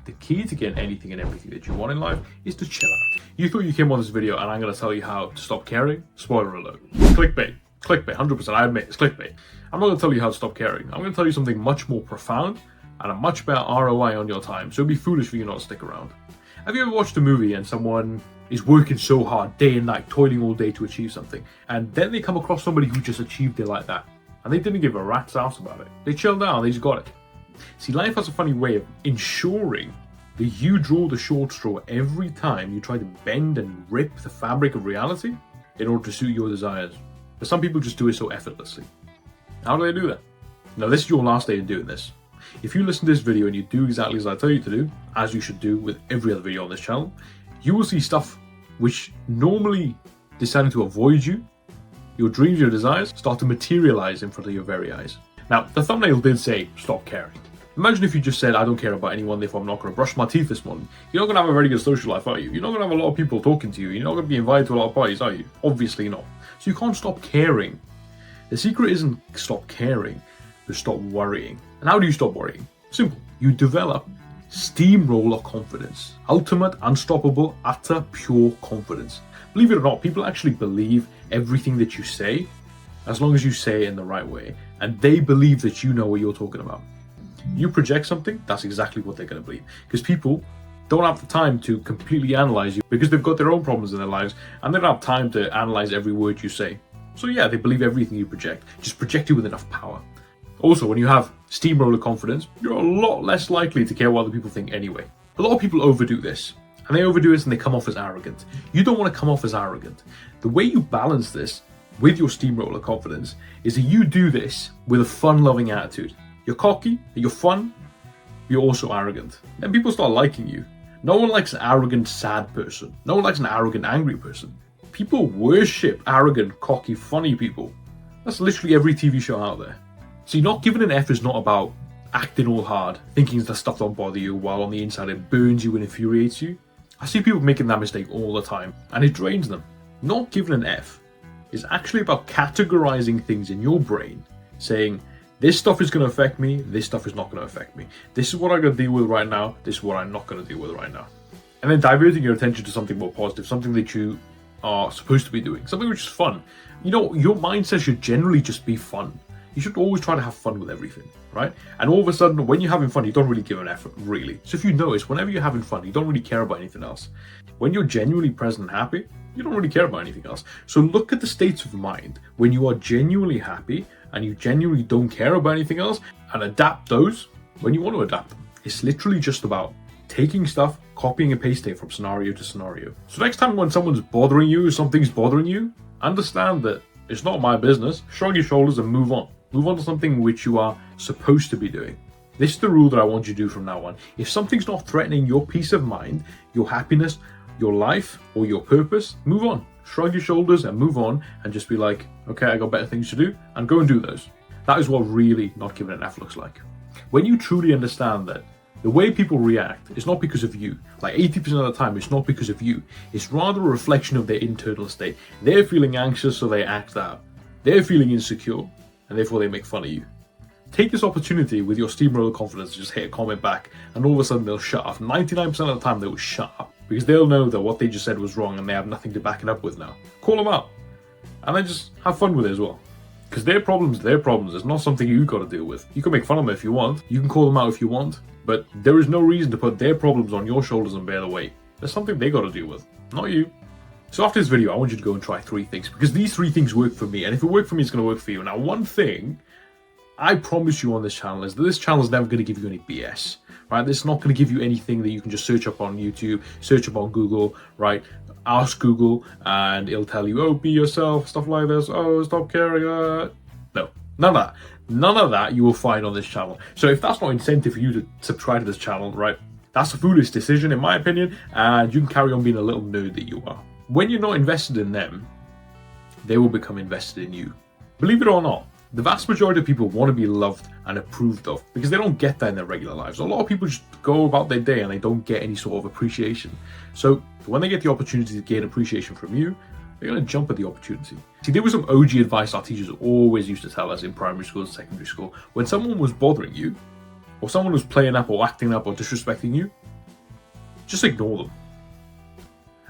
The key to getting anything and everything that you want in life is to chill out. You thought you came on this video and I'm going to tell you how to stop caring? Spoiler alert. Clickbait. Clickbait, 100%, I admit, it's clickbait. I'm not going to tell you how to stop caring. I'm going to tell you something much more profound and a much better ROI on your time, so it'd be foolish for you not to stick around. Have you ever watched a movie and someone is working so hard, day and night, toiling all day to achieve something, and then they come across somebody who just achieved it like that, and they didn't give a rat's ass about it? They chilled out, they just got it. See, life has a funny way of ensuring that you draw the short straw every time you try to bend and rip the fabric of reality in order to suit your desires. But some people just do it so effortlessly. How do they do that? Now, this is your last day of doing this. If you listen to this video and you do exactly as I tell you to do, as you should do with every other video on this channel, you will see stuff which normally decided to avoid you, your dreams, your desires, start to materialize in front of your very eyes. Now, the thumbnail did say, stop caring. Imagine if you just said, I don't care about anyone, therefore I'm not going to brush my teeth this morning. You're not going to have a very good social life, are you? You're not going to have a lot of people talking to you. You're not going to be invited to a lot of parties, are you? Obviously not. So you can't stop caring. The secret isn't stop caring, but stop worrying. And how do you stop worrying? Simple. You develop steamroller confidence. Ultimate, unstoppable, utter, pure confidence. Believe it or not, people actually believe everything that you say, as long as you say it in the right way. And they believe that you know what you're talking about. You project something, that's exactly what they're going to believe. Because people don't have the time to completely analyze you because they've got their own problems in their lives and they don't have time to analyze every word you say. So yeah, they believe everything you project. Just project it with enough power. Also, when you have steamroller confidence, you're a lot less likely to care what other people think anyway. A lot of people overdo this. And they overdo this and they come off as arrogant. You don't want to come off as arrogant. The way you balance this with your steamroller confidence is that you do this with a fun-loving attitude. You're cocky, you're fun, you're also arrogant. Then people start liking you. No one likes an arrogant, sad person. No one likes an arrogant, angry person. People worship arrogant, cocky, funny people. That's literally every TV show out there. See, not giving an F is not about acting all hard, thinking that stuff don't bother you, while on the inside it burns you and infuriates you. I see people making that mistake all the time, and it drains them. Not giving an F is actually about categorizing things in your brain, saying, this stuff is going to affect me, this stuff is not going to affect me. This is what I'm going to deal with right now, this is what I'm not going to deal with right now. And then diverting your attention to something more positive, something that you are supposed to be doing, something which is fun. You know, your mindset should generally just be fun. You should always try to have fun with everything, right? And all of a sudden, when you're having fun, you don't really give an effort, really. So if you notice, whenever you're having fun, you don't really care about anything else. When you're genuinely present and happy, you don't really care about anything else. So look at the states of mind when you are genuinely happy and you genuinely don't care about anything else, and adapt those when you want to adapt them. It's literally just about taking stuff, copying and pasting from scenario to scenario. So next time when someone's bothering you, something's bothering you, understand that it's not my business. Shrug your shoulders and move on. Move on to something which you are supposed to be doing. This is the rule that I want you to do from now on. If something's not threatening your peace of mind, your happiness, your life, or your purpose, move on. Shrug your shoulders and move on, and just be like, okay, I got better things to do, and go and do those. That is what really not giving an F looks like. When you truly understand that the way people react is not because of you, like 80% of the time, it's not because of you. It's rather a reflection of their internal state. They're feeling anxious, so they act out. They're feeling insecure, and therefore they make fun of you. Take this opportunity with your steamroller confidence to just hit a comment back, and all of a sudden they'll shut up. 99% of the time they will shut up, because they'll know that what they just said was wrong and they have nothing to back it up with now. Call them out, and then just have fun with it as well. Because their problems are their problems. It's not something you've got to deal with. You can make fun of them if you want. You can call them out if you want. But there is no reason to put their problems on your shoulders and bear the weight. There's something they got to deal with, not you. So after this video, I want you to go and try 3 things. Because these 3 things work for me. And if it worked for me, it's going to work for you. Now, one thing I promise you on this channel is that this channel is never going to give you any BS. Right? This is not going to give you anything that you can just search up on YouTube, search up on Google, right? Ask Google and it'll tell you, oh, be yourself, stuff like this. Oh, stop caring. No, none of that. None of that you will find on this channel. So if that's not incentive for you to subscribe to this channel, right, that's a foolish decision in my opinion, and you can carry on being a little nerd that you are. When you're not invested in them, they will become invested in you. Believe it or not, the vast majority of people want to be loved and approved of because they don't get that in their regular lives. A lot of people just go about their day and they don't get any sort of appreciation. So when they get the opportunity to gain appreciation from you, they're going to jump at the opportunity. See, there was some OG advice our teachers always used to tell us in primary school and secondary school. When someone was bothering you, or someone was playing up or acting up or disrespecting you, just ignore them.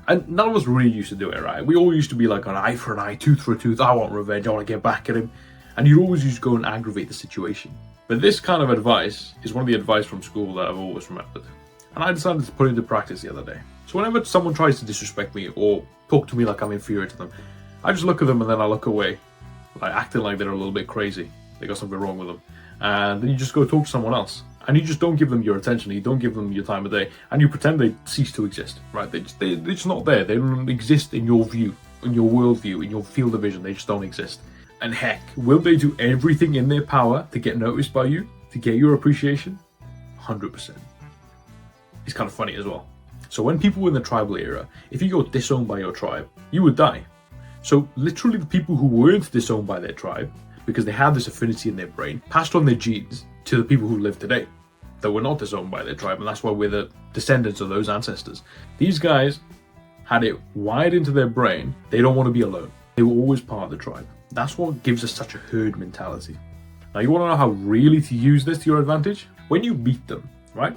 And none of us really used to do it, right? We all used to be like an eye for an eye, tooth for a tooth. I want revenge. I want to get back at him. And you'd always just go and aggravate the situation. But this kind of advice is one of the advice from school that I've always remembered. And I decided to put it into practice the other day. So whenever someone tries to disrespect me or talk to me like I'm inferior to them, I just look at them and then I look away, like acting like they're a little bit crazy. They got something wrong with them. And then you just go talk to someone else. And you just don't give them your attention, you don't give them your time of day, and you pretend they cease to exist, right? They're just not there. They don't exist in your view, in your worldview, in your field of vision. They just don't exist. And heck, will they do everything in their power to get noticed by you, to get your appreciation? 100%. It's kind of funny as well. So when people were in the tribal era, if you got disowned by your tribe, you would die. So literally the people who weren't disowned by their tribe, because they had this affinity in their brain, passed on their genes to the people who live today that were not disowned by their tribe, and that's why we're the descendants of those ancestors. These guys had it wired into their brain, they don't want to be alone. They were always part of the tribe. That's what gives us such a herd mentality. Now you want to know how really to use this to your advantage? When you meet them, right?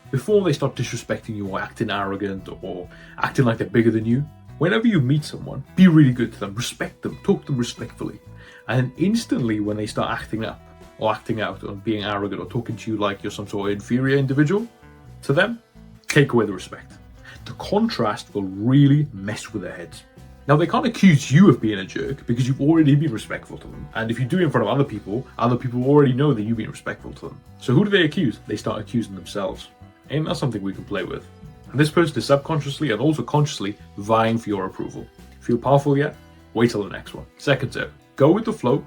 Before they start disrespecting you or acting arrogant or acting like they're bigger than you, whenever you meet someone, be really good to them, respect them, talk to them respectfully. And instantly when they start acting up, or acting out, or being arrogant, or talking to you like you're some sort of inferior individual, to them, take away the respect. The contrast will really mess with their heads. Now, they can't accuse you of being a jerk because you've already been respectful to them. And if you do it in front of other people already know that you've been respectful to them. So who do they accuse? They start accusing themselves. And that's something we can play with. And this person is subconsciously and also consciously vying for your approval. Feel powerful yet? Wait till the next one. Second tip, go with the flow.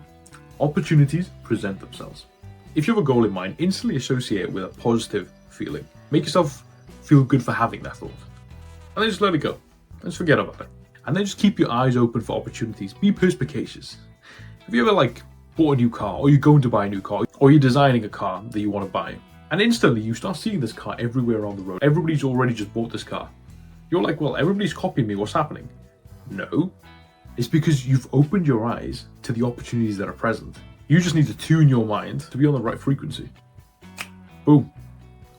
Opportunities present themselves. If you have a goal in mind, instantly associate it with a positive feeling. Make yourself feel good for having that thought. And then just let it go. Just forget about it. And then just keep your eyes open for opportunities. Be perspicacious. Have you ever bought a new car, or you're going to buy a new car, or you're designing a car that you want to buy, and instantly you start seeing this car everywhere on the road. Everybody's already just bought this car. You're like, well, everybody's copying me. What's happening? No. It's because you've opened your eyes to the opportunities that are present. You just need to tune your mind to be on the right frequency. Boom.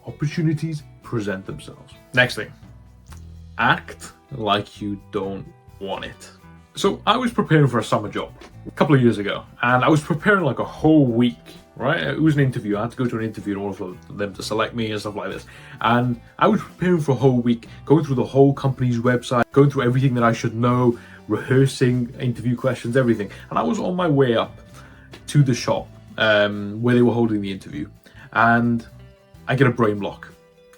Opportunities present themselves. Next thing. Act like you don't want it. So I was preparing for a summer job a couple of years ago, and I was preparing a whole week, right? It was an interview. I had to go to an interview in order for them to select me and stuff like this. And I was preparing for a whole week, going through the whole company's website, going through everything that I should know, rehearsing interview questions, everything. And I was on my way up to the shop where they were holding the interview, and I get a brain block.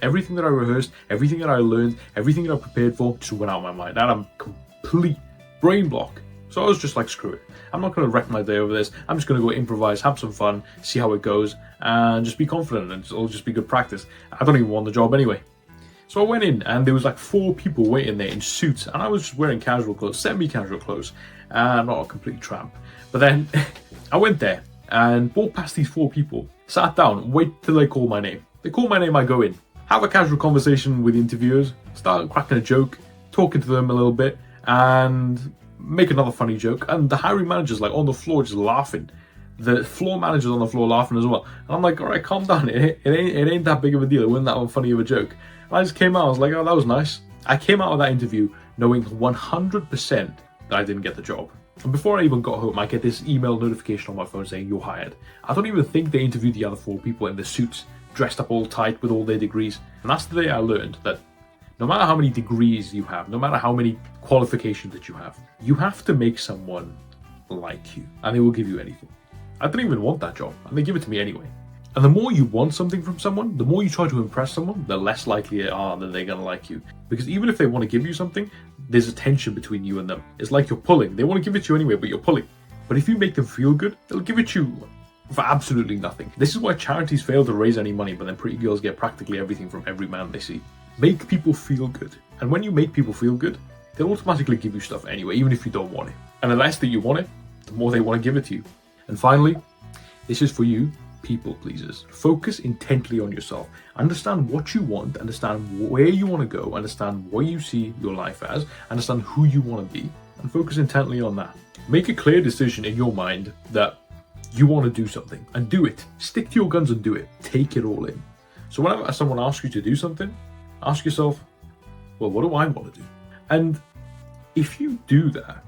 Everything that I rehearsed, everything that I learned, everything that I prepared for just went out of my mind. I had a complete brain block. So I was just like, screw it. I'm not going to wreck my day over this. I'm just going to go improvise, have some fun, see how it goes, and just be confident, and it'll just be good practice. I don't even want the job anyway. So I went in, and there was 4 people waiting there in suits, and I was just wearing casual clothes, semi-casual clothes, not a complete tramp. But then I went there and walked past these 4 people, sat down, wait till they call my name. They call my name, I go in, have a casual conversation with the interviewers, start cracking a joke, talking to them a little bit, and make another funny joke. And the hiring manager's on the floor just laughing. The floor manager's on the floor laughing as well. And I'm like, all right, calm down. It ain't that big of a deal. It wasn't that funny of a joke. And I just came out. I was like, oh, that was nice. I came out of that interview knowing 100% that I didn't get the job. And before I even got home, I get this email notification on my phone saying you're hired. I don't even think they interviewed the other 4 people in the suits, dressed up all tight with all their degrees. And that's the day I learned that no matter how many degrees you have, no matter how many qualifications that you have to make someone like you, and they will give you anything. I didn't even want that job, and they give it to me anyway. And the more you want something from someone, the more you try to impress someone, the less likely they are that they're going to like you. Because even if they want to give you something, there's a tension between you and them. It's like you're pulling. They want to give it to you anyway, but you're pulling. But if you make them feel good, they'll give it to you for absolutely nothing. This is why charities fail to raise any money, but then pretty girls get practically everything from every man they see. Make people feel good. And when you make people feel good, they'll automatically give you stuff anyway, even if you don't want it. And the less that you want it, the more they want to give it to you. And finally, this is for you, people pleasers. Focus intently on yourself. Understand what you want, understand where you want to go, understand what you see your life as, understand who you want to be, and focus intently on that. Make a clear decision in your mind that you want to do something, and do it. Stick to your guns and do it. Take it all in. So whenever someone asks you to do something, ask yourself, well, what do I want to do? And if you do that,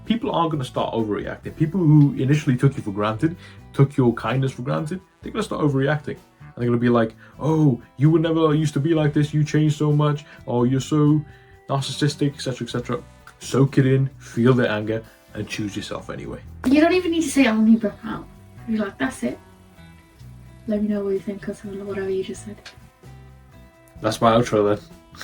people are going to start overreacting. People who initially took you for granted, took your kindness for granted, they're going to start overreacting. And they're going to be like, oh, you would never used to be like this, you changed so much, oh, you're so narcissistic, etc., etc. Soak it in, feel the anger, and choose yourself anyway. You don't even need to say, I'll need breath out. You're like, that's it. Let me know what you think, because whatever you just said. That's my outro then.